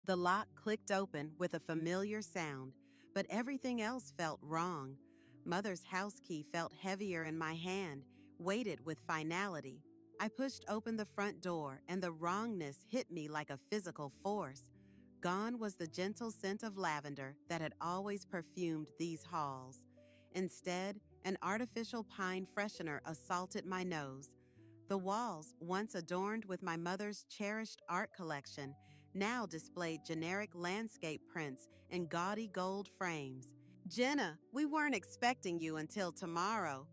The lock clicked open with a familiar sound, but everything else felt wrong. Mother's house key felt heavier in my hand, weighted with finality. I pushed open the front door, and the wrongness hit me like a physical force. Gone was the gentle scent of lavender that had always perfumed these halls. Instead, an artificial pine freshener assaulted my nose. The walls, once adorned with my mother's cherished art collection, now displayed generic landscape prints in gaudy gold frames. "Jenna, we weren't expecting you until tomorrow."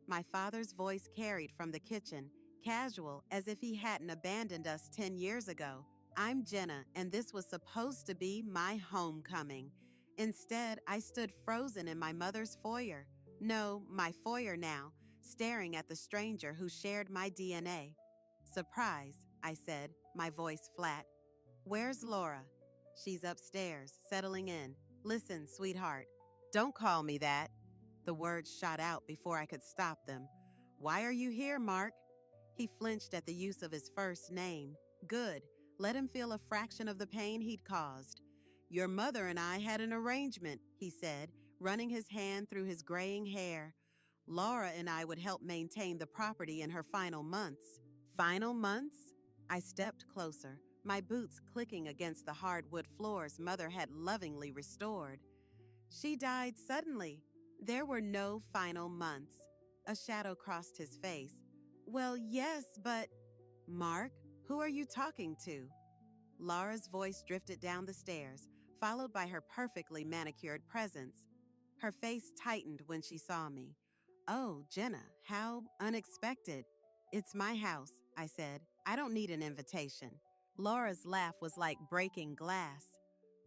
My father's voice carried from the kitchen, casual as if he hadn't abandoned us 10 years ago. "I'm Jenna, and this was supposed to be my homecoming." Instead, I stood frozen in my mother's foyer. No, my foyer now, staring at the stranger who shared my DNA. "Surprise," I said, my voice flat. "Where's Laura?" "She's upstairs, settling in. Listen, sweetheart." "Don't call me that." The words shot out before I could stop them. "Why are you here, Mark?" He flinched at the use of his first name. Good. Let him feel a fraction of the pain he'd caused. "Your mother and I had an arrangement," he said, running his hand through his graying hair. "Laura and I would help maintain the property in her final months." "Final months?" I stepped closer, my boots clicking against the hardwood floors Mother had lovingly restored. "She died suddenly. There were no final months." A shadow crossed his face. "Well, yes, but—" "Mark, who are you talking to?" Laura's voice drifted down the stairs, followed by her perfectly manicured presence. Her face tightened when she saw me. "Oh, Jenna, how unexpected." "It's my house," I said. "I don't need an invitation." Laura's laugh was like breaking glass.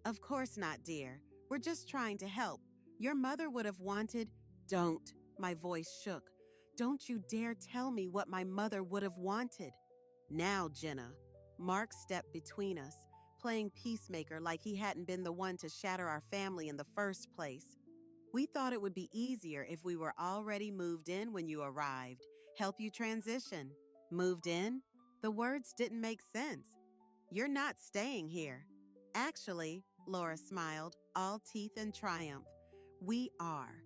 "Of course not, dear. We're just trying to help. Your mother would have wanted—" "Don't." My voice shook. "Don't you dare tell me what my mother would have wanted." "Now, Jenna." Mark stepped between us, playing peacemaker like he hadn't been the one to shatter our family in the first place. "We thought it would be easier if we were already moved in when you arrived, help you transition." "Moved in?" The words didn't make sense. "You're not staying here." "Actually," Laura smiled, all teeth and triumph, "we are.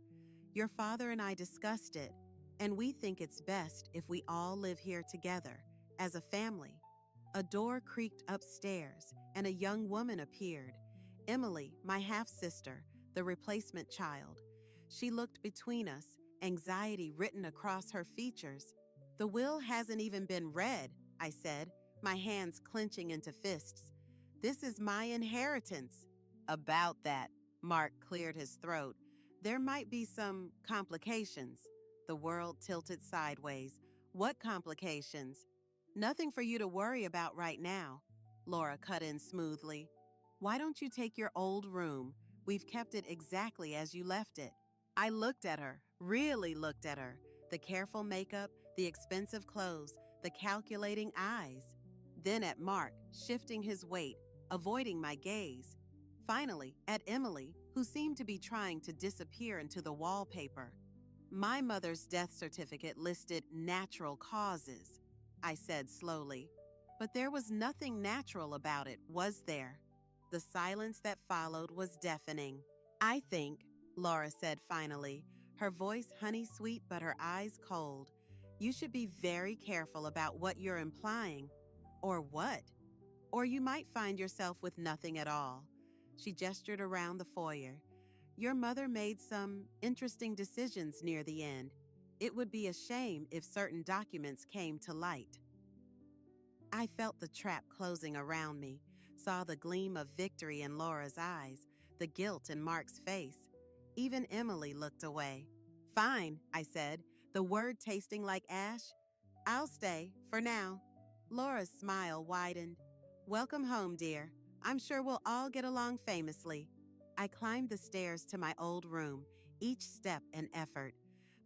Your father and I discussed it, and we think it's best if we all live here together, as a family." A door creaked upstairs, and a young woman appeared. Emily, my half-sister, the replacement child. She looked between us, anxiety written across her features. "The will hasn't even been read," I said, my hands clenching into fists. "This is my inheritance." "About that," Mark cleared his throat. "There might be some complications." The world tilted sideways. "What complications?" "Nothing for you to worry about right now," Laura cut in smoothly. "Why don't you take your old room? We've kept it exactly as you left it." I looked at her, really looked at her. The careful makeup, the expensive clothes, the calculating eyes. Then at Mark, shifting his weight, avoiding my gaze. Finally, at Emily, who seemed to be trying to disappear into the wallpaper. "My mother's death certificate listed natural causes," I said slowly. "But there was nothing natural about it, was there?" The silence that followed was deafening. "I think," Laura said finally, her voice honey-sweet but her eyes cold, "you should be very careful about what you're implying." "Or what?" "Or you might find yourself with nothing at all." She gestured around the foyer. "Your mother made some interesting decisions near the end. It would be a shame if certain documents came to light." I felt the trap closing around me, saw the gleam of victory in Laura's eyes, the guilt in Mark's face. Even Emily looked away. "Fine," I said, the word tasting like ash. "I'll stay, for now." Laura's smile widened. "Welcome home, dear. I'm sure we'll all get along famously." I climbed the stairs to my old room, each step an effort.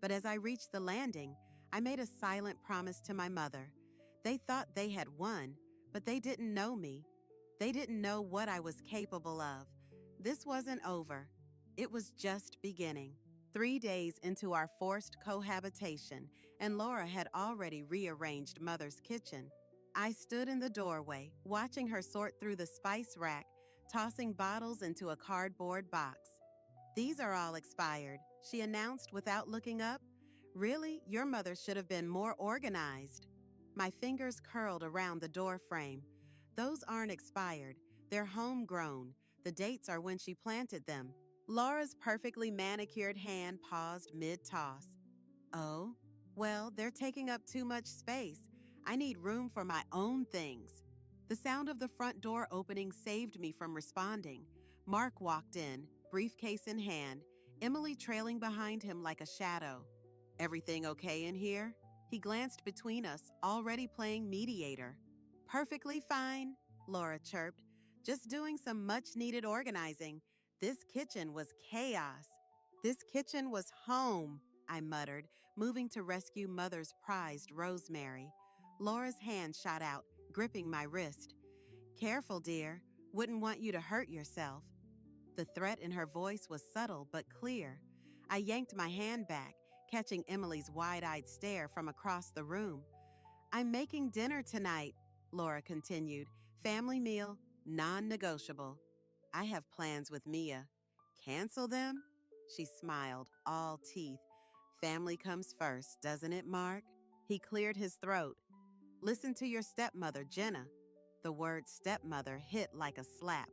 But as I reached the landing, I made a silent promise to my mother. They thought they had won, but they didn't know me. They didn't know what I was capable of. This wasn't over. It was just beginning. 3 days into our forced cohabitation, and Laura had already rearranged Mother's kitchen. I stood in the doorway, watching her sort through the spice rack, tossing bottles into a cardboard box. "These are all expired," she announced without looking up. "Really, your mother should have been more organized." My fingers curled around the door frame. "Those aren't expired. They're homegrown. The dates are when she planted them." Laura's perfectly manicured hand paused mid-toss. "Oh, well, they're taking up too much space. I need room for my own things." The sound of the front door opening saved me from responding. Mark walked in, briefcase in hand, Emily trailing behind him like a shadow. "Everything okay in here?" He glanced between us, already playing mediator. "Perfectly fine," Laura chirped. "Just doing some much-needed organizing. This kitchen was chaos." "This kitchen was home," I muttered, moving to rescue Mother's prized rosemary. Laura's hand shot out, gripping my wrist. "Careful, dear. Wouldn't want you to hurt yourself." The threat in her voice was subtle but clear. I yanked my hand back, catching Emily's wide-eyed stare from across the room. "I'm making dinner tonight," Laura continued. "Family meal, non-negotiable." "I have plans with Mia." "Cancel them?" She smiled, all teeth. "Family comes first, doesn't it, Mark?" He cleared his throat. "Listen to your stepmother, Jenna." The word stepmother hit like a slap.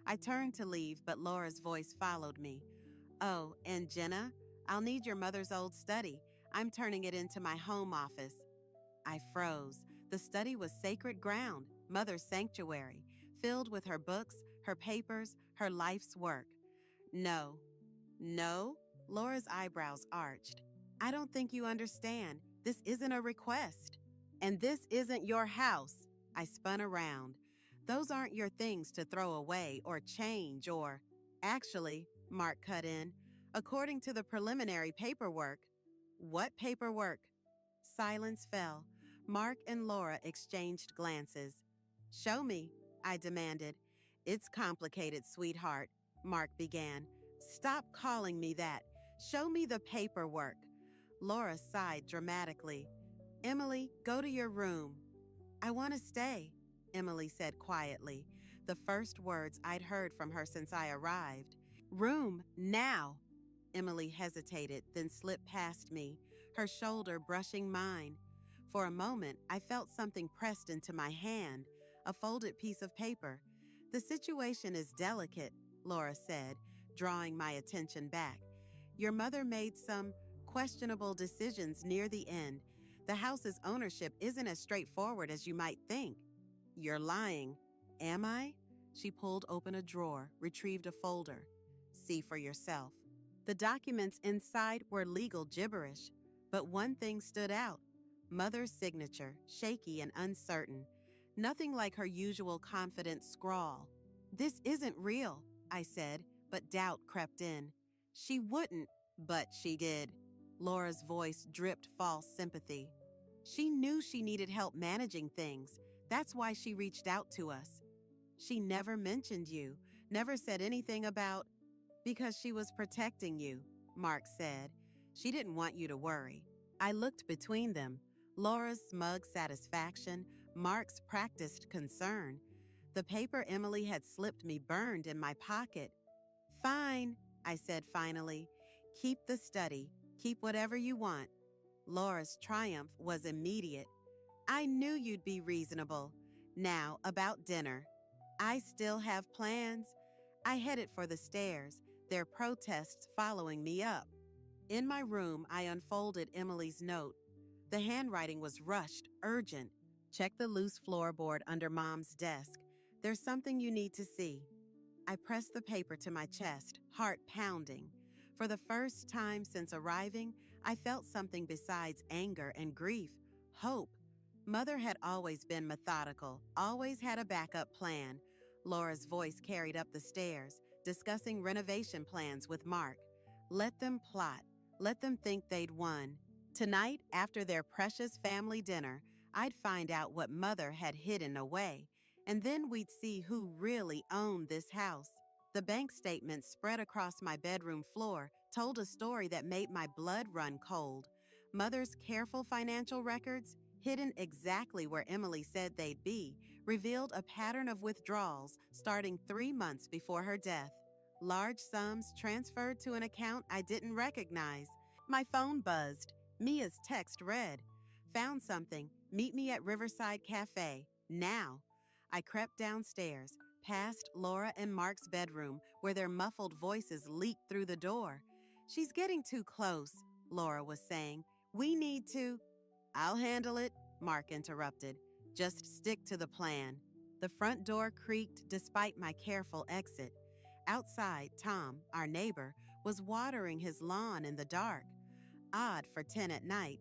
I turned to leave, but Laura's voice followed me. "Oh, and Jenna, I'll need your mother's old study. I'm turning it into my home office." I froze. The study was sacred ground, Mother's sanctuary, filled with her books, her papers, her life's work. "No." "No?" Laura's eyebrows arched. "I don't think you understand. This isn't a request. And this isn't your house." I spun around. "Those aren't your things to throw away or change or—" "Actually," Mark cut in, "according to the preliminary paperwork." "What paperwork?" Silence fell. Mark and Laura exchanged glances. "Show me," I demanded. "It's complicated, sweetheart," Mark began. "Stop calling me that. Show me the paperwork." Laura sighed dramatically. "Emily, go to your room." "I want to stay," Emily said quietly, the first words I'd heard from her since I arrived. "Room, now." Emily hesitated, then slipped past me, her shoulder brushing mine. For a moment, I felt something pressed into my hand, a folded piece of paper. "The situation is delicate," Laura said, drawing my attention back. "Your mother made some questionable decisions near the end. The house's ownership isn't as straightforward as you might think." "You're lying." "Am I?" She pulled open a drawer, retrieved a folder. "See for yourself." The documents inside were legal gibberish, but one thing stood out. Mother's signature, shaky and uncertain. Nothing like her usual confident scrawl. "This isn't real," I said, but doubt crept in. "She wouldn't," but she did. Laura's voice dripped false sympathy. "She knew she needed help managing things. That's why she reached out to us." "She never mentioned you, never said anything about—" "Because she was protecting you," Mark said. "She didn't want you to worry." I looked between them. Laura's smug satisfaction, Mark's practiced concern. The paper Emily had slipped me burned in my pocket. "Fine," I said finally. "Keep the study. Keep whatever you want." Laura's triumph was immediate. "I knew you'd be reasonable. Now, about dinner." "I still have plans." I headed for the stairs, their protests following me up. In my room, I unfolded Emily's note. The handwriting was rushed, urgent. "Check the loose floorboard under Mom's desk. There's something you need to see." I pressed the paper to my chest, heart pounding. For the first time since arriving, I felt something besides anger and grief, hope. Mother had always been methodical, always had a backup plan. Laura's voice carried up the stairs, discussing renovation plans with Mark. Let them plot. Let them think they'd won. Tonight, after their precious family dinner, I'd find out what Mother had hidden away, and then we'd see who really owned this house. The bank statements spread across my bedroom floor told a story that made my blood run cold. Mother's careful financial records, hidden exactly where Emily said they'd be, revealed a pattern of withdrawals starting 3 months before her death. Large sums transferred to an account I didn't recognize. My phone buzzed. Mia's text read, "Found something. Meet me at Riverside Cafe. Now." I crept downstairs, past Laura and Mark's bedroom, where their muffled voices leaked through the door. "She's getting too close," Laura was saying. "We need to—" "I'll handle it," Mark interrupted. "Just stick to the plan." The front door creaked despite my careful exit. Outside, Tom, our neighbor, was watering his lawn in the dark. Odd for 10 at night.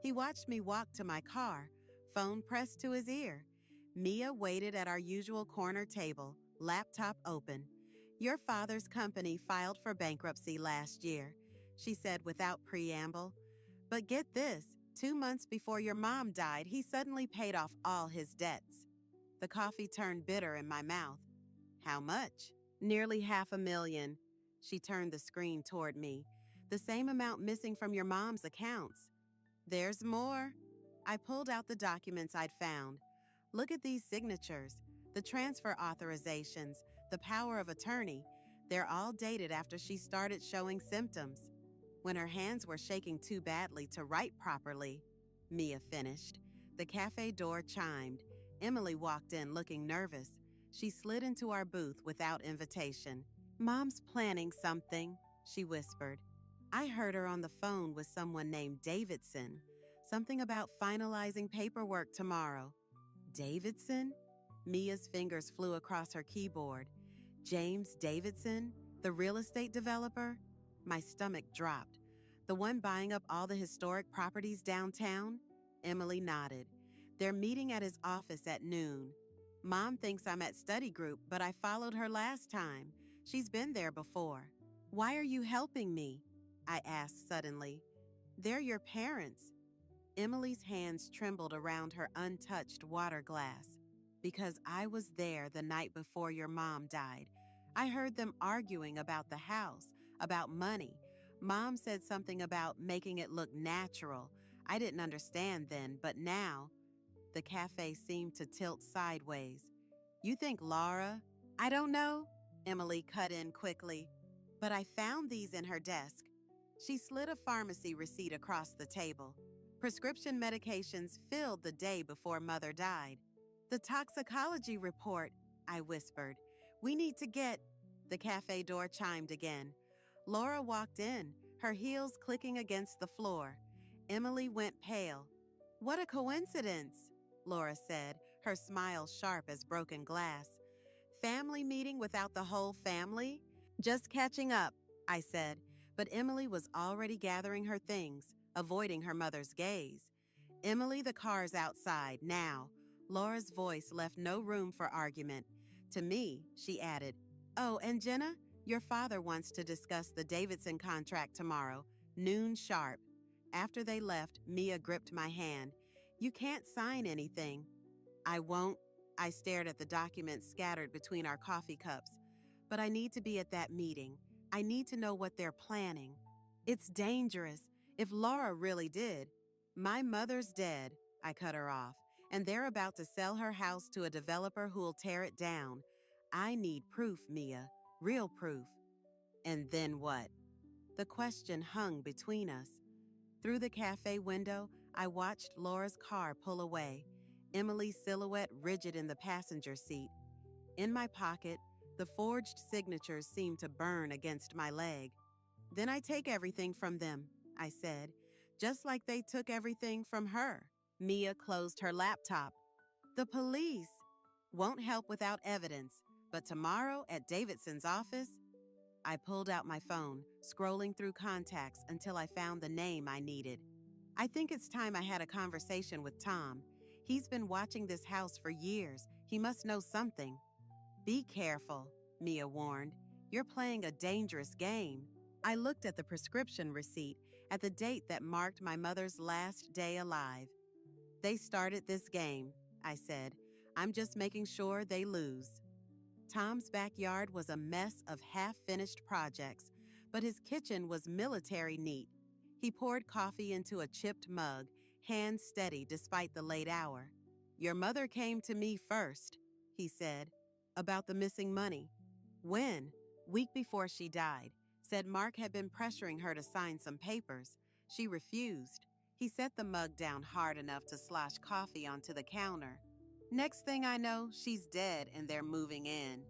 He watched me walk to my car, phone pressed to his ear. Mia waited at our usual corner table, laptop open. "Your father's company filed for bankruptcy last year," she said without preamble. "But get this, 2 months before your mom died, he suddenly paid off all his debts." The coffee turned bitter in my mouth. "How much?" "Nearly $500,000. She turned the screen toward me. "The same amount missing from your mom's accounts." "There's more." I pulled out the documents I'd found. "Look at these signatures, the transfer authorizations, the power of attorney. They're all dated after she started showing symptoms. When her hands were shaking too badly to write properly," Mia finished. The cafe door chimed. Emily walked in looking nervous. She slid into our booth without invitation. "Mom's planning something," she whispered. I heard her on the phone with someone named Davidson. Something about finalizing paperwork tomorrow. Davidson? Mia's fingers flew across her keyboard. James Davidson, the real estate developer? My stomach dropped. "The one buying up all the historic properties downtown?" Emily nodded. "They're meeting at his office at noon. Mom thinks I'm at study group, but I followed her last time. She's been there before." "Why are you helping me?" I asked suddenly. "They're your parents." Emily's hands trembled around her untouched water glass. "Because I was there the night before your mom died. I heard them arguing about the house, about money. Mom said something about making it look natural. I didn't understand then, but now—" The cafe seemed to tilt sideways. "You think Laura—" "I don't know," Emily cut in quickly. "But I found these in her desk." She slid a pharmacy receipt across the table. "Prescription medications filled the day before Mother died." "The toxicology report," I whispered. "We need to get—" The cafe door chimed again. Laura walked in, her heels clicking against the floor. Emily went pale. "What a coincidence," Laura said, her smile sharp as broken glass. "Family meeting without the whole family?" "Just catching up," I said, but Emily was already gathering her things, avoiding her mother's gaze. "Emily, the car's outside, now." Laura's voice left no room for argument. To me, she added, "Oh, and Jenna, your father wants to discuss the Davidson contract tomorrow, noon sharp." After they left, Mia gripped my hand. "You can't sign anything." "I won't." I stared at the documents scattered between our coffee cups. "But I need to be at that meeting. I need to know what they're planning." "It's dangerous. If Laura really did—" "My mother's dead," I cut her off, "and they're about to sell her house to a developer who'll tear it down. I need proof, Mia. Real proof." "And then what?" The question hung between us. Through the cafe window, I watched Laura's car pull away, Emily's silhouette rigid in the passenger seat. In my pocket, the forged signatures seemed to burn against my leg. "Then I take everything from them," I said, "just like they took everything from her." Mia closed her laptop. "The police won't help without evidence, but tomorrow at Davidson's office—" I pulled out my phone, scrolling through contacts until I found the name I needed. "I think it's time I had a conversation with Tom. He's been watching this house for years. He must know something." "Be careful," Mia warned. "You're playing a dangerous game." I looked at the prescription receipt at the date that marked my mother's last day alive. "They started this game," I said. "I'm just making sure they lose." Tom's backyard was a mess of half-finished projects, but his kitchen was military neat. He poured coffee into a chipped mug, hands steady despite the late hour. Your mother came to me first, he said, about the missing money. When? Week before she died. Said Mark had been pressuring her to sign some papers. She refused. He set the mug down hard enough to slosh coffee onto the counter. Next thing I know, she's dead and they're moving in.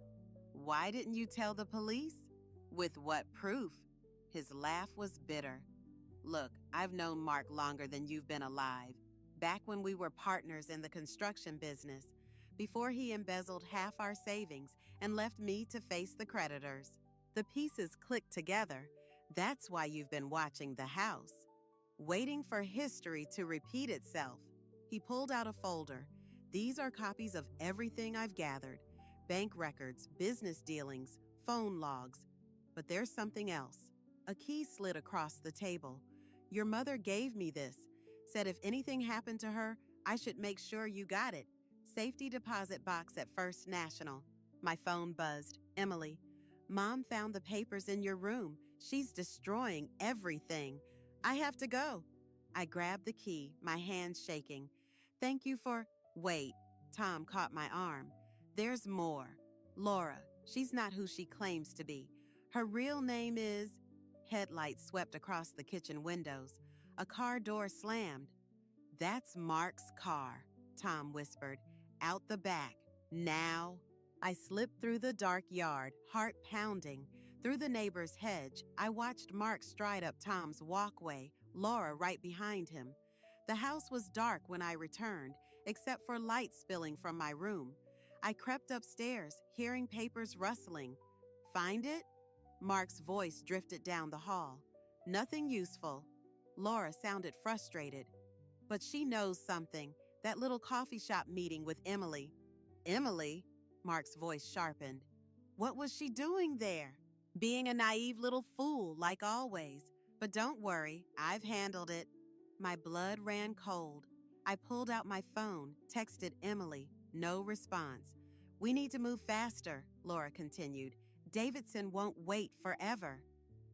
Why didn't you tell the police? With what proof? His laugh was bitter. Look, I've known Mark longer than you've been alive. Back when we were partners in the construction business, before he embezzled half our savings and left me to face the creditors. The pieces clicked together. That's why you've been watching the house. Waiting for history to repeat itself. He pulled out a folder. These are copies of everything I've gathered. Bank records, business dealings, phone logs. But there's something else. A key slid across the table. Your mother gave me this. Said if anything happened to her, I should make sure you got it. Safety deposit box at First National. My phone buzzed. Emily. Mom found the papers in your room. She's destroying everything. I have to go. I grabbed the key, my hands shaking. Thank you for... Wait. Tom caught my arm. There's more. Laura. She's not who she claims to be. Her real name is... Headlights swept across the kitchen windows. A car door slammed. That's Mark's car, Tom whispered. Out the back. Now. I slipped through the dark yard, heart pounding. Through the neighbor's hedge, I watched Mark stride up Tom's walkway, Laura right behind him. The house was dark when I returned, except for light spilling from my room. I crept upstairs, hearing papers rustling. Find it? Mark's voice drifted down the hall. Nothing useful. Laura sounded frustrated. But she knows something. That little coffee shop meeting with Emily. Emily? Mark's voice sharpened. What was she doing there? Being a naive little fool, like always. But don't worry, I've handled it. My blood ran cold. I pulled out my phone, texted Emily. No response. We need to move faster, Laura continued. Davidson won't wait forever.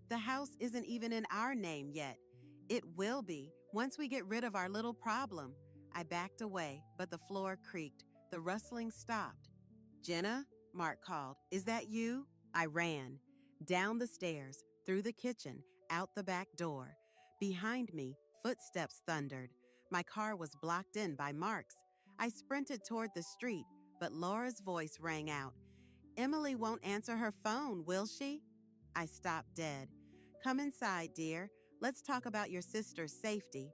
The house isn't even in our name yet. It will be, once we get rid of our little problem. I backed away, but the floor creaked. The rustling stopped. Jenna? Mark called. Is that you? I ran. Down the stairs, through the kitchen, out the back door. Behind me, footsteps thundered. My car was blocked in by Mark's. I sprinted toward the street, but Laura's voice rang out. Emily won't answer her phone, will she? I stopped dead. Come inside, dear. Let's talk about your sister's safety.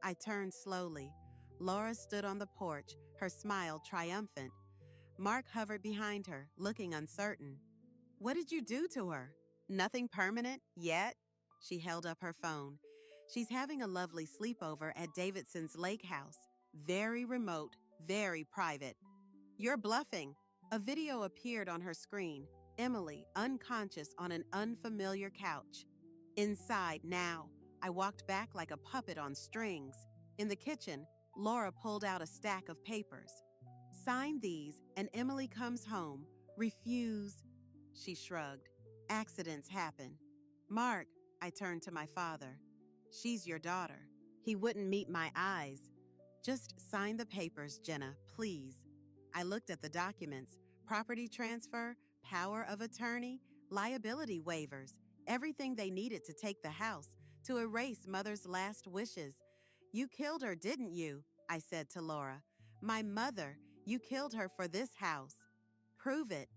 I turned slowly. Laura stood on the porch, her smile triumphant. Mark hovered behind her, looking uncertain. What did you do to her? Nothing permanent yet? She held up her phone. She's having a lovely sleepover at Davidson's lake house. Very remote, very private. You're bluffing. A video appeared on her screen. Emily, unconscious on an unfamiliar couch. Inside now. I walked back like a puppet on strings. In the kitchen, Laura pulled out a stack of papers. Sign these and Emily comes home. Refuse. She shrugged. Accidents happen. Mark, I turned to my father. She's your daughter. He wouldn't meet my eyes. Just sign the papers, Jenna, please. I looked at the documents. Property transfer, power of attorney, liability waivers, everything they needed to take the house, to erase Mother's last wishes. You killed her, didn't you? I said to Laura. My mother, you killed her for this house. Prove it.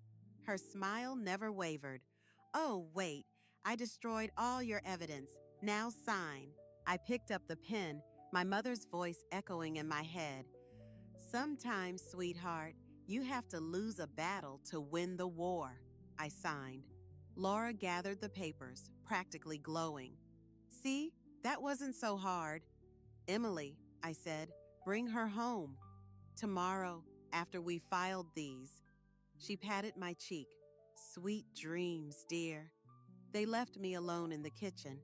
Her smile never wavered. Oh, wait, I destroyed all your evidence. Now sign. I picked up the pen, my mother's voice echoing in my head. Sometimes, sweetheart, you have to lose a battle to win the war. I signed. Laura gathered the papers, practically glowing. See, that wasn't so hard. Emily, I said, bring her home. Tomorrow, after we filed these. She patted my cheek. Sweet dreams, dear. They left me alone in the kitchen.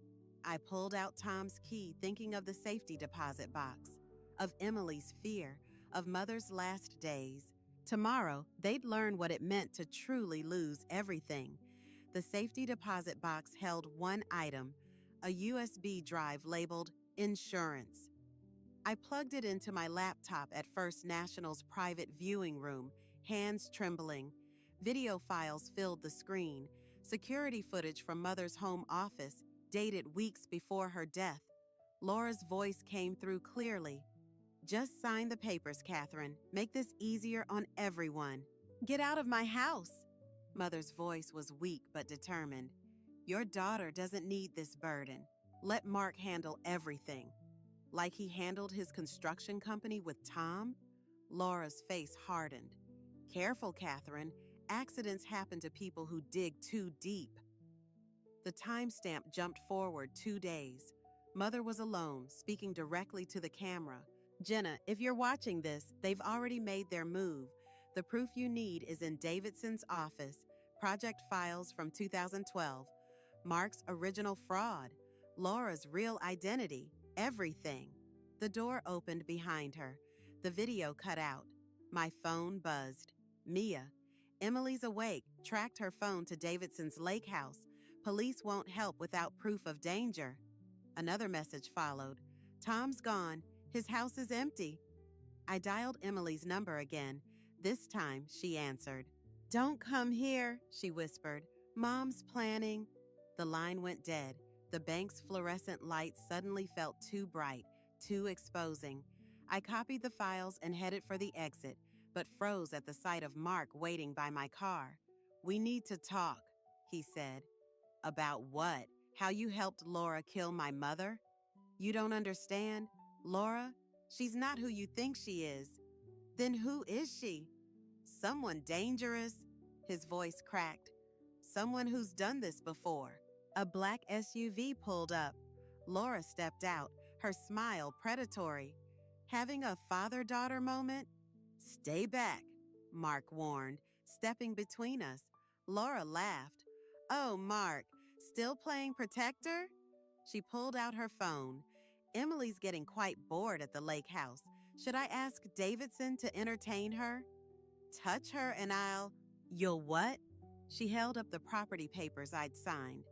I pulled out Tom's key, thinking of the safety deposit box, of Emily's fear, of Mother's last days. Tomorrow, they'd learn what it meant to truly lose everything. The safety deposit box held one item, a USB drive labeled insurance. I plugged it into my laptop at First National's private viewing room, hands trembling. Video files filled the screen, security footage from Mother's home office, dated weeks before her death. Laura's voice came through clearly. "Just sign the papers, Catherine. Make this easier on everyone. Get out of my house." Mother's voice was weak but determined. "Your daughter doesn't need this burden. Let Mark handle everything." Like he handled his construction company with Tom? Laura's face hardened. "Careful, Catherine. Accidents happen to people who dig too deep." The timestamp jumped forward 2 days. Mother was alone, speaking directly to the camera. "Jenna, if you're watching this, they've already made their move. The proof you need is in Davidson's office, project files from 2012, Mark's original fraud, Laura's real identity, everything." The door opened behind her. The video cut out. My phone buzzed. Mia. "Emily's awake. Tracked her phone to Davidson's lake house. Police won't help without proof of danger." Another message followed. "Tom's gone. His house is empty." I dialed Emily's number again. This time, she answered. "Don't come here," she whispered. "Mom's planning." The line went dead. The bank's fluorescent light suddenly felt too bright, too exposing. I copied the files and headed for the exit, but froze at the sight of Mark waiting by my car. "We need to talk," he said. "About what? How you helped Laura kill my mother?" "You don't understand. Laura, she's not who you think she is." "Then who is she?" "Someone dangerous." His voice cracked. "Someone who's done this before." A black SUV pulled up. Laura stepped out, her smile predatory. "Having a father-daughter moment?" "Stay back," Mark warned, stepping between us. Laura laughed. "Oh, Mark, still playing protector?" She pulled out her phone. "Emily's getting quite bored at the lake house. Should I ask Davidson to entertain her?" "Touch her and I'll—" "You'll what?" She held up the property papers I'd signed.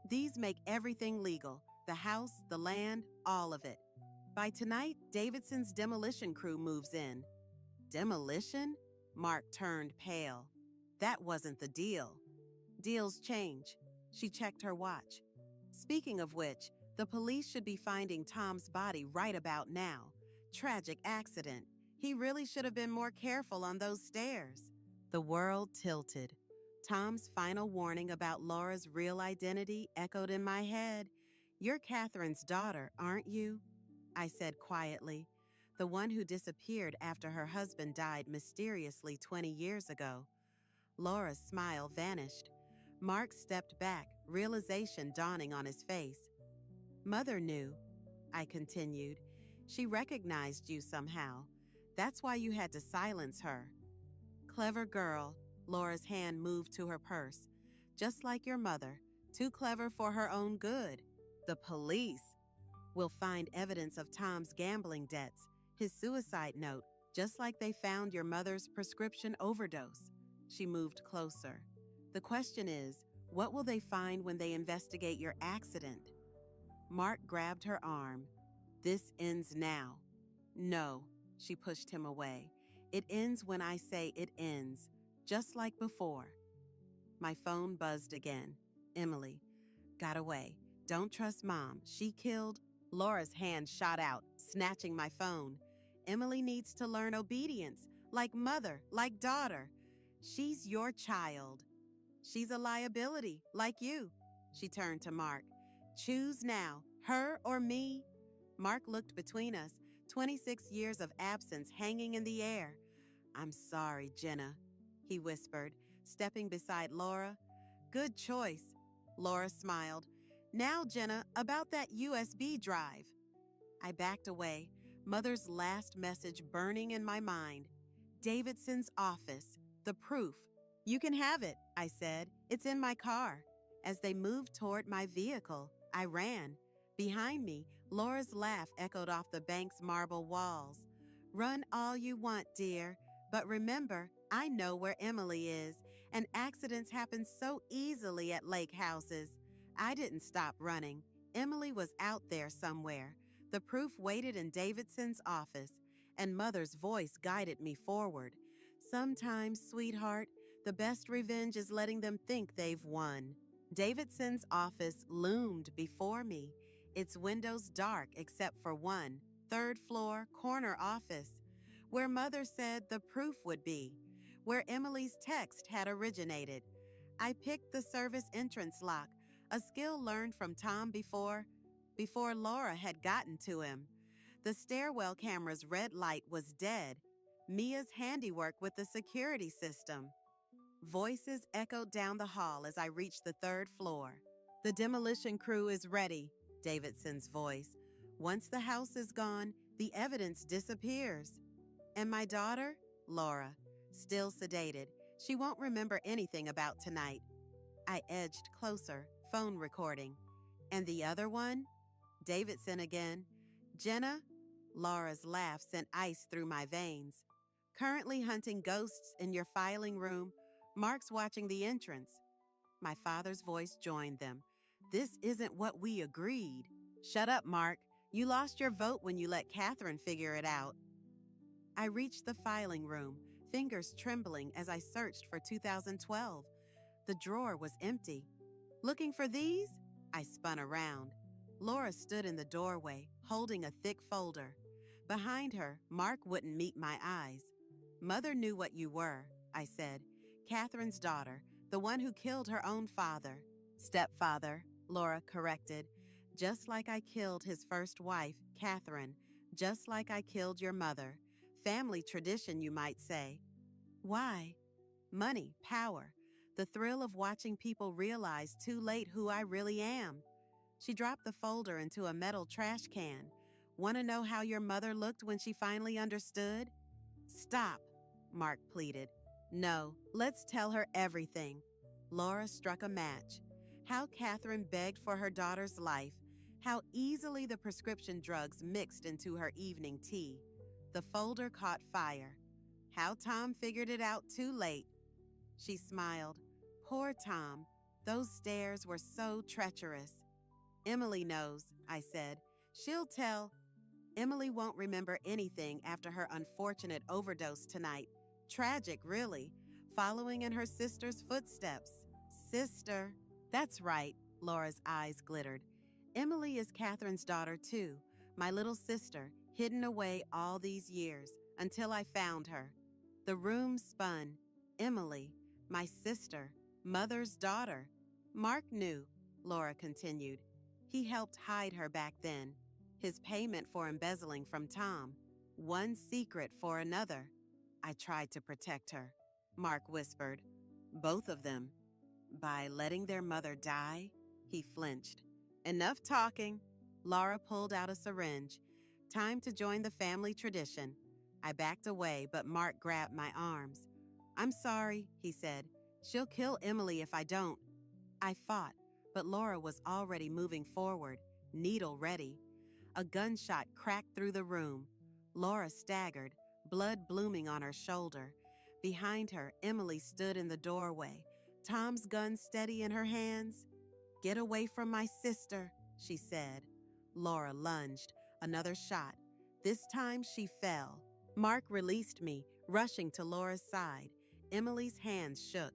"These make everything legal. The house, the land, all of it. By tonight, Davidson's demolition crew moves in." "Demolition?" Mark turned pale. "That wasn't the deal." "Deals change." She checked her watch. "Speaking of which, the police should be finding Tom's body right about now. Tragic accident. He really should have been more careful on those stairs." The world tilted. Tom's final warning about Laura's real identity echoed in my head. "You're Catherine's daughter, aren't you?" I said quietly. "The one who disappeared after her husband died mysteriously 20 years ago." Laura's smile vanished. Mark stepped back, realization dawning on his face. "Mother knew," I continued. "She recognized you somehow. That's why you had to silence her." "Clever girl." Laura's hand moved to her purse. "Just like your mother. Too clever for her own good." "The police will find evidence of Tom's gambling debts, his suicide note, just like they found your mother's prescription overdose." She moved closer. "The question is, what will they find when they investigate your accident?" Mark grabbed her arm. "This ends now." "No," she pushed him away. "It ends when I say it ends, just like before." My phone buzzed again. Emily. "Got away. Don't trust Mom. She killed—" Laura's hand shot out, snatching my phone. "Emily needs to learn obedience, like mother, like daughter. She's your child." "She's a liability, like you." She turned to Mark. "Choose now, her or me." Mark looked between us, 26 years of absence hanging in the air. "I'm sorry, Jenna," he whispered, stepping beside Laura. "Good choice." Laura smiled. "Now, Jenna, about that USB drive." I backed away, Mother's last message burning in my mind. "Davidson's office. The proof." "You can have it," I said. "It's in my car." As they moved toward my vehicle, I ran. Behind me, Laura's laugh echoed off the bank's marble walls. "Run all you want, dear. But remember, I know where Emily is, and accidents happen so easily at lake houses." I didn't stop running. Emily was out there somewhere. The proof waited in Davidson's office, and Mother's voice guided me forward. Sometimes, sweetheart, the best revenge is letting them think they've won. Davidson's office loomed before me, its windows dark except for one, third floor, corner office, where Mother said the proof would be, where Emily's text had originated. I picked the service entrance lock, a skill learned from Tom before Laura had gotten to him. The stairwell camera's red light was dead, Mia's handiwork with the security system. Voices echoed down the hall as I reached the third floor. The demolition crew is ready, Davidson's voice. Once the house is gone, the evidence disappears. And my daughter? Laura, still sedated. She won't remember anything about tonight. I edged closer, phone recording. And the other one? Davidson again. Jenna? Laura's laugh sent ice through my veins. Currently hunting ghosts in your filing room. Mark's watching the entrance. My father's voice joined them. This isn't what we agreed. Shut up, Mark. You lost your vote when you let Catherine figure it out. I reached the filing room, fingers trembling as I searched for 2012. The drawer was empty. Looking for these? I spun around. Laura stood in the doorway, holding a thick folder. Behind her, Mark wouldn't meet my eyes. Mother knew what you were, I said. Catherine's daughter, the one who killed her own father. Stepfather, Laura corrected. Just like I killed his first wife, Catherine. Just like I killed your mother. Family tradition, you might say. Why? Money, power. The thrill of watching people realize too late who I really am. She dropped the folder into a metal trash can. Want to know how your mother looked when she finally understood? Stop, Mark pleaded. No, let's tell her everything. Laura struck a match. How Catherine begged for her daughter's life. How easily the prescription drugs mixed into her evening tea. The folder caught fire. How Tom figured it out too late. She smiled. Poor Tom. Those stairs were so treacherous. Emily knows, I said. She'll tell. Emily won't remember anything after her unfortunate overdose tonight. Tragic, really. Following in her sister's footsteps. Sister. That's right, Laura's eyes glittered. Emily is Catherine's daughter, too. My little sister, hidden away all these years, until I found her. The room spun. Emily, my sister, Mother's daughter. Mark knew, Laura continued. He helped hide her back then. His payment for embezzling from Tom. One secret for another. I tried to protect her, Mark whispered. Both of them. By letting their mother die? He flinched. Enough talking. Laura pulled out a syringe. Time to join the family tradition. I backed away, but Mark grabbed my arms. I'm sorry, he said. She'll kill Emily if I don't. I fought, but Laura was already moving forward, needle ready. A gunshot cracked through the room. Laura staggered, blood blooming on her shoulder. Behind her, Emily stood in the doorway, Tom's gun steady in her hands. Get away from my sister, she said. Laura lunged. Another shot. This time she fell. Mark released me, rushing to Laura's side. Emily's hands shook.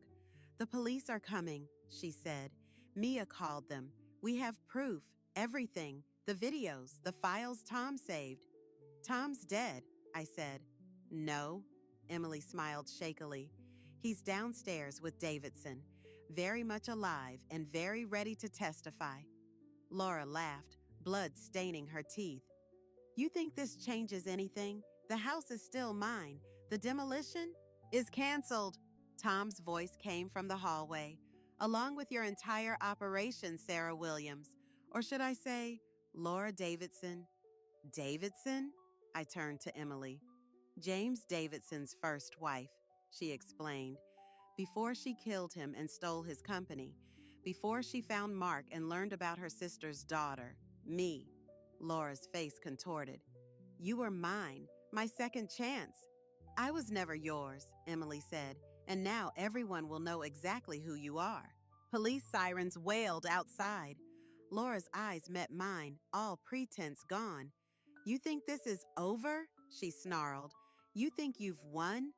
The police are coming, she said. Mia called them. We have proof, everything, the videos, the files Tom saved. Tom's dead, I said. No, Emily smiled shakily. He's downstairs with Davidson, very much alive and very ready to testify. Laura laughed, blood staining her teeth. You think this changes anything? The house is still mine. The demolition is canceled. Tom's voice came from the hallway. Along with your entire operation, Sarah Williams. Or should I say, Laura Davidson? Davidson? I turned to Emily. James Davidson's first wife, she explained. Before she killed him and stole his company. Before she found Mark and learned about her sister's daughter, me. Laura's face contorted. You were mine, my second chance. I was never yours, Emily said, and now everyone will know exactly who you are. Police sirens wailed outside. Laura's eyes met mine, all pretense gone. You think this is over? She snarled. You think you've won?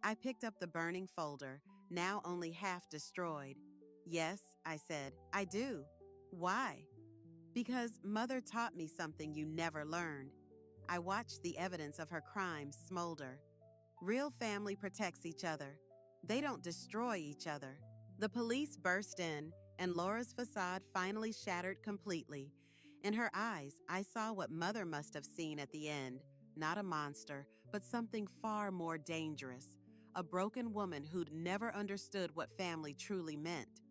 I picked up the burning folder, now only half destroyed. Yes, I said, I do. Why? Because Mother taught me something you never learned. I watched the evidence of her crimes smolder. Real family protects each other. They don't destroy each other. The police burst in, and Laura's facade finally shattered completely. In her eyes, I saw what Mother must have seen at the end. Not a monster, but something far more dangerous. A broken woman who'd never understood what family truly meant.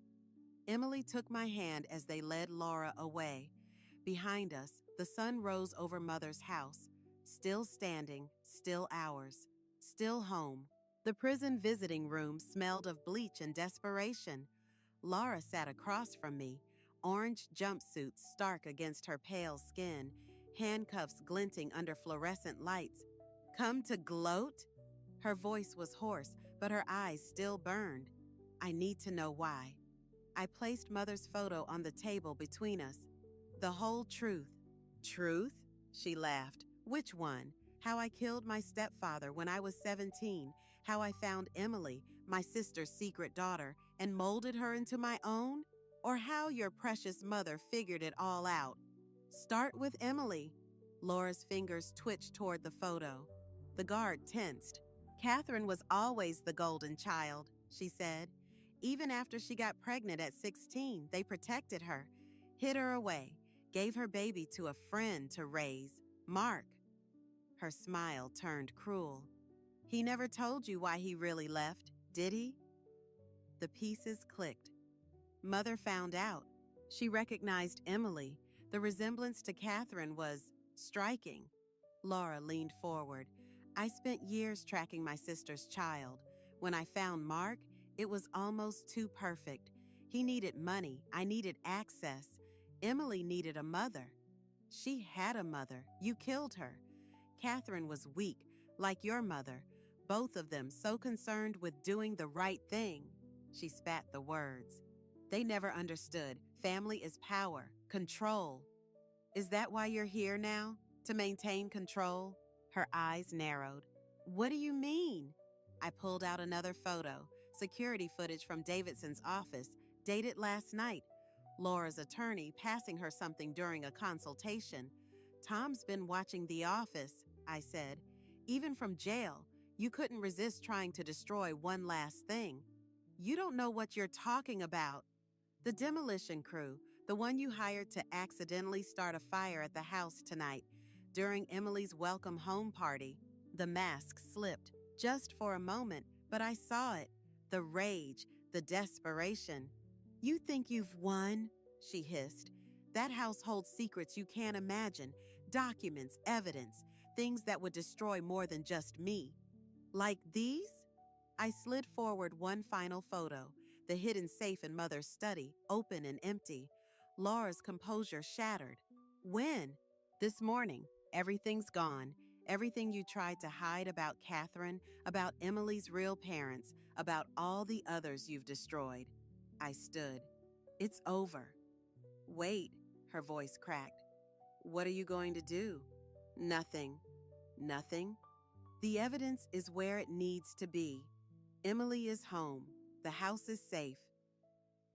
Emily took my hand as they led Laura away. Behind us, the sun rose over Mother's house. Still standing, still ours, still home. The prison visiting room smelled of bleach and desperation. Laura sat across from me, orange jumpsuit stark against her pale skin, handcuffs glinting under fluorescent lights. Come to gloat? Her voice was hoarse, but her eyes still burned. I need to know why. I placed Mother's photo on the table between us. The whole truth. Truth? She laughed. Which one? How I killed my stepfather when I was 17, how I found Emily, my sister's secret daughter, and molded her into my own? Or how your precious mother figured it all out? Start with Emily. Laura's fingers twitched toward the photo. The guard tensed. Catherine was always the golden child, she said. Even after she got pregnant at 16, they protected her, hid her away, gave her baby to a friend to raise, Mark. Her smile turned cruel. He never told you why he really left, did he? The pieces clicked. Mother found out. She recognized Emily. The resemblance to Catherine was striking. Laura leaned forward. I spent years tracking my sister's child. When I found Mark, it was almost too perfect. He needed money. I needed access. Emily needed a mother. She had a mother. You killed her. Catherine was weak, like your mother. Both of them so concerned with doing the right thing. She spat the words. They never understood. Family is power, control. Is that why you're here now? To maintain control? Her eyes narrowed. What do you mean? I pulled out another photo, security footage from Davidson's office, dated last night. Laura's attorney passing her something during a consultation. Tom's been watching The Office, I said. Even from jail, you couldn't resist trying to destroy one last thing. You don't know what you're talking about. The demolition crew, the one you hired to accidentally start a fire at the house tonight, during Emily's welcome home party. The mask slipped, just for a moment, but I saw it. The rage, the desperation. You think you've won? She hissed. That house holds secrets you can't imagine, documents, evidence, things that would destroy more than just me. Like these? I slid forward one final photo, the hidden safe in Mother's study, open and empty. Laura's composure shattered. When? This morning. Everything's gone. Everything you tried to hide about Catherine, about Emily's real parents, about all the others you've destroyed. I stood. It's over. Wait, her voice cracked. What are you going to do? Nothing. Nothing? The evidence is where it needs to be. Emily is home. The house is safe.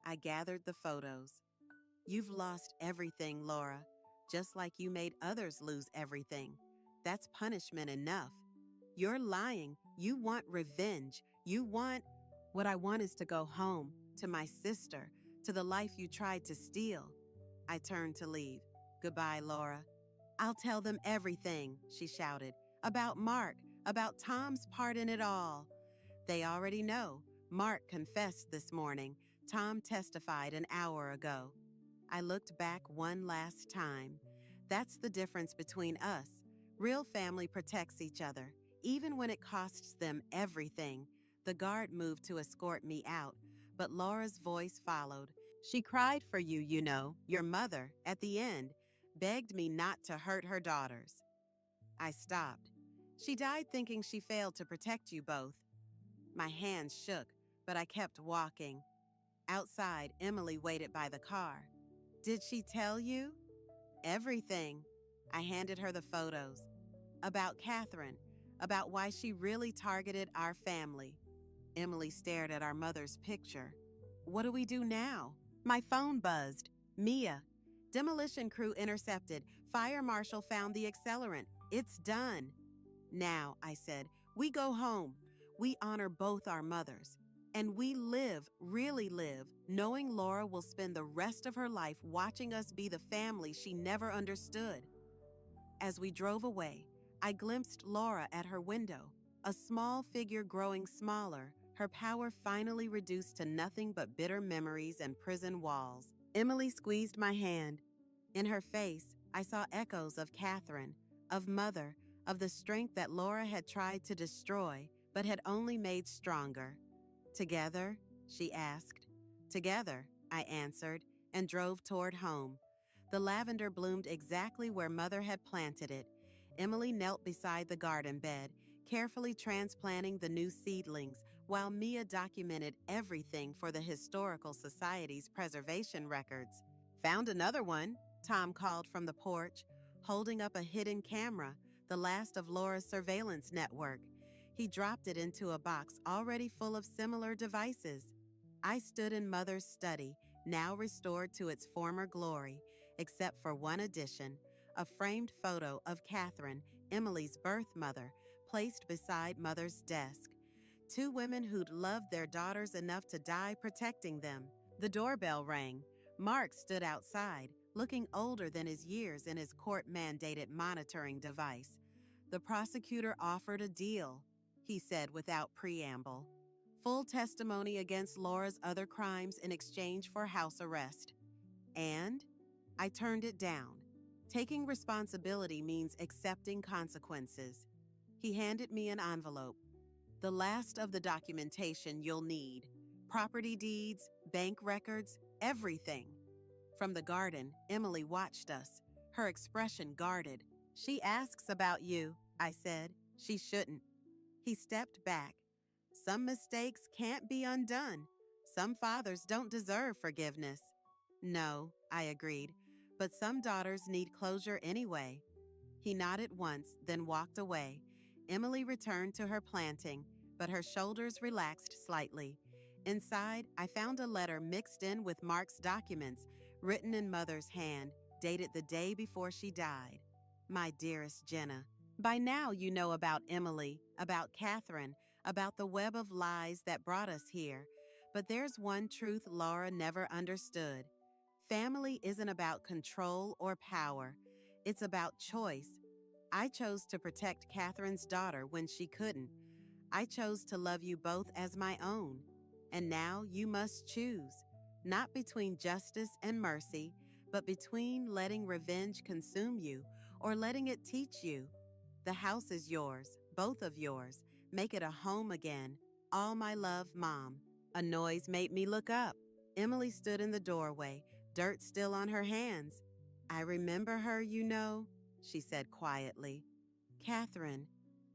I gathered the photos. You've lost everything, Laura, just like you made others lose everything. That's punishment enough. You're lying. You want revenge. What I want is to go home, to my sister, to the life you tried to steal. I turned to leave. Goodbye, Laura. I'll tell them everything, she shouted. About Mark, about Tom's part in it all. They already know. Mark confessed this morning. Tom testified an hour ago. I looked back one last time. That's the difference between us. Real family protects each other, even when it costs them everything. The guard moved to escort me out, but Laura's voice followed. She cried for you, you know, your mother, at the end, begged me not to hurt her daughters. I stopped. She died thinking she failed to protect you both. My hands shook, but I kept walking. Outside, Emily waited by the car. Did she tell you? Everything. I handed her the photos. About Catherine, about why she really targeted our family. Emily stared at our mother's picture. What do we do now? My phone buzzed. Mia. Demolition crew intercepted. Fire marshal found the accelerant. It's done. Now, I said, we go home. We honor both our mothers. And we live, really live, knowing Laura will spend the rest of her life watching us be the family she never understood. As we drove away, I glimpsed Laura at her window, a small figure growing smaller, her power finally reduced to nothing but bitter memories and prison walls. Emily squeezed my hand. In her face, I saw echoes of Catherine, of Mother, of the strength that Laura had tried to destroy, but had only made stronger. Together? She asked. Together, I answered, and drove toward home. The lavender bloomed exactly where Mother had planted it. Emily knelt beside the garden bed, carefully transplanting the new seedlings, while Mia documented everything for the Historical Society's preservation records. Found another one, Tom called from the porch, holding up a hidden camera, the last of Laura's surveillance network. He dropped it into a box already full of similar devices. I stood in Mother's study, now restored to its former glory, except for one addition, a framed photo of Catherine, Emily's birth mother, placed beside Mother's desk. Two women who'd loved their daughters enough to die protecting them. The doorbell rang. Mark stood outside, looking older than his years in his court-mandated monitoring device. The prosecutor offered a deal, he said without preamble. Full testimony against Laura's other crimes in exchange for house arrest. And I turned it down. Taking responsibility means accepting consequences. He handed me an envelope. The last of the documentation you'll need. Property deeds, bank records, everything. From the garden, Emily watched us, her expression guarded. She asks about you, I said. She shouldn't. He stepped back. Some mistakes can't be undone. Some fathers don't deserve forgiveness. No, I agreed, but some daughters need closure anyway. He nodded once, then walked away. Emily returned to her planting, but her shoulders relaxed slightly. Inside, I found a letter mixed in with Mark's documents, written in Mother's hand, dated the day before she died. My dearest Jenna, by now you know about Emily, about Catherine, about the web of lies that brought us here. But there's one truth Laura never understood. Family isn't about control or power. It's about choice. I chose to protect Catherine's daughter when she couldn't. I chose to love you both as my own. And now you must choose, not between justice and mercy, but between letting revenge consume you or letting it teach you. The house is yours, both of yours. Make it a home again. All my love, Mom. A noise made me look up. Emily stood in the doorway, dirt still on her hands. I remember her, you know, she said quietly. Catherine,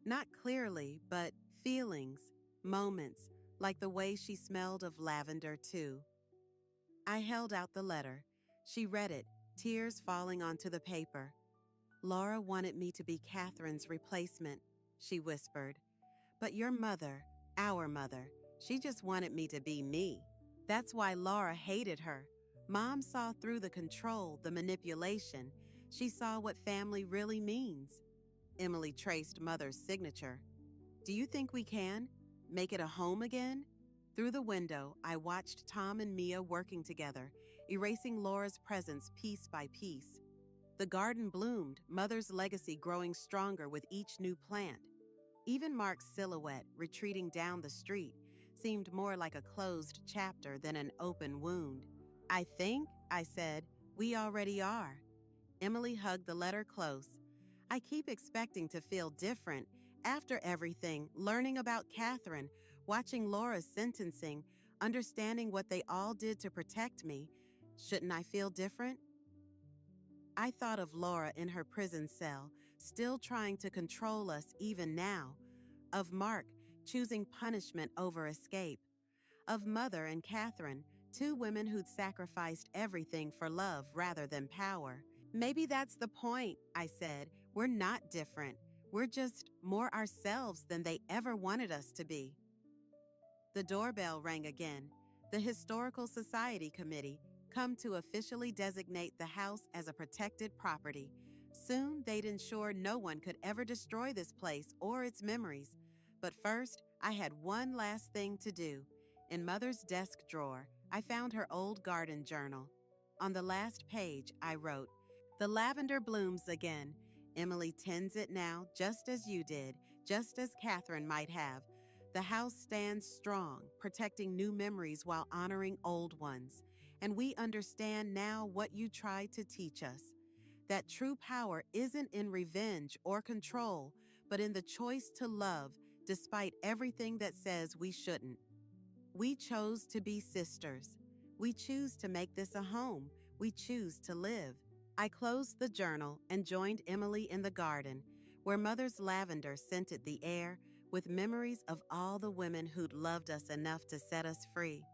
not clearly, but feelings, moments, like the way she smelled of lavender too. I held out the letter. She read it, tears falling onto the paper. Laura wanted me to be Catherine's replacement, she whispered. But your mother, our mother, she just wanted me to be me. That's why Laura hated her. Mom saw through the control, the manipulation. She saw what family really means. Emily traced Mother's signature. Do you think we can? Make it a home again? Through the window, I watched Tom and Mia working together, erasing Laura's presence piece by piece. The garden bloomed, Mother's legacy growing stronger with each new plant. Even Mark's silhouette, retreating down the street, seemed more like a closed chapter than an open wound. I think, I said, we already are. Emily hugged the letter close. I keep expecting to feel different. After everything, learning about Catherine, watching Laura's sentencing, understanding what they all did to protect me, shouldn't I feel different? I thought of Laura in her prison cell, still trying to control us even now. Of Mark, choosing punishment over escape. Of Mother and Catherine, two women who'd sacrificed everything for love rather than power. Maybe that's the point, I said. We're not different. We're just more ourselves than they ever wanted us to be. The doorbell rang again. The Historical Society Committee come to officially designate the house as a protected property. Soon they'd ensure no one could ever destroy this place or its memories. But first, I had one last thing to do. In Mother's desk drawer, I found her old garden journal. On the last page, I wrote, "The lavender blooms again. Emily tends it now, just as you did, just as Catherine might have. The house stands strong, protecting new memories while honoring old ones. And we understand now what you tried to teach us. That true power isn't in revenge or control, but in the choice to love, despite everything that says we shouldn't. We chose to be sisters. We choose to make this a home. We choose to live." I closed the journal and joined Emily in the garden, where Mother's lavender scented the air with memories of all the women who'd loved us enough to set us free.